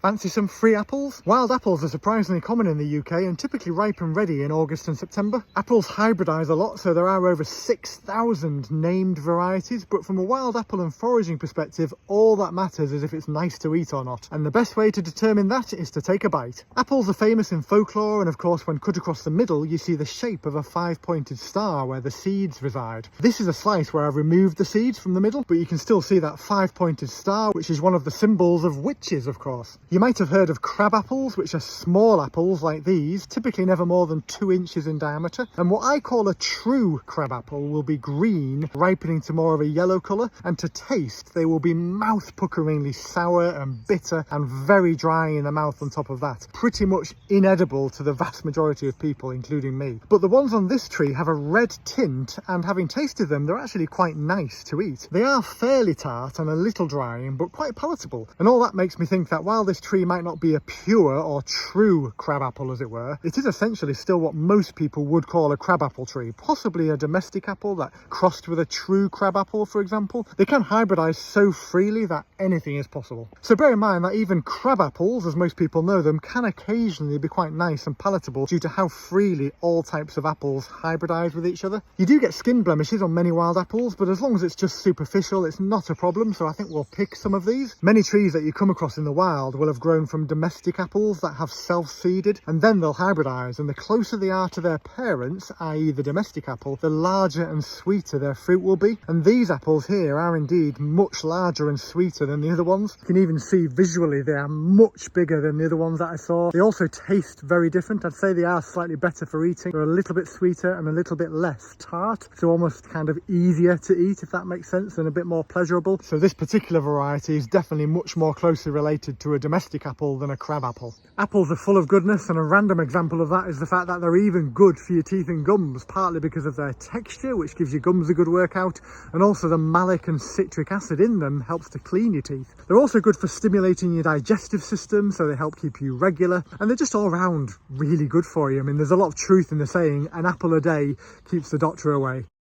Fancy some free apples? Wild apples are surprisingly common in the UK and typically ripen ready in August and September. Apples hybridise a lot, so there are over 6,000 named varieties, but from a wild apple and foraging perspective, all that matters is if it's nice to eat or not. And the best way to determine that is to take a bite. Apples are famous in folklore, and of course when cut across the middle you see the shape of a 5-pointed star where the seeds reside. This is a slice where I've removed the seeds from the middle, but you can still see that 5-pointed star, which is one of the symbols of witches, of course. You might have heard of crab apples, which are small apples like these, typically never more than 2 inches in diameter. And what I call a true crab apple will be green, ripening to more of a yellow colour, and to taste they will be mouth-puckeringly sour and bitter and very dry in the mouth on top of that. Pretty much inedible to the vast majority of people, including me. But the ones on this tree have a red tint, and having tasted them, they're actually quite nice to eat. They are fairly tart and a little drying, but quite palatable. And all that makes me think that while this tree might not be a pure or true crab apple, as it were, it is essentially still what most people would call a crab apple tree, possibly a domestic apple that crossed with a true crab apple, for example. They can hybridise so freely that anything is possible. So bear in mind that even crab apples, as most people know them, can occasionally be quite nice and palatable due to how freely all types of apples hybridise with each other. You do get skin blemishes on many wild apples, but as long as it's just superficial, it's not a problem, so I think we'll pick some of these. Many trees that you come across in the wild will have grown from domestic apples that have self-seeded, and then they'll hybridise, and the closer they are to their parents, i.e. the domestic apple, the larger and sweeter their fruit will be. And these apples here are indeed much larger and sweeter than the other ones. You can even see visually they are much bigger than the other ones that I saw. They also taste very different. I'd say they are slightly better for eating. They're a little bit sweeter and a little bit less tart, so almost kind of easier to eat, if that makes sense, and a bit more pleasurable. So this particular variety is definitely much more closely related to a domestic apple than a crab apple. Apples are full of goodness, and a random example of that is the fact that they're even good for your teeth and gums, partly because of their texture, which gives your gums a good workout, and also the malic and citric acid in them helps to clean your teeth. They're also good for stimulating your digestive system, so they help keep you regular, and they're just all round really good for you. I mean, there's a lot of truth in the saying, an apple a day keeps the doctor away.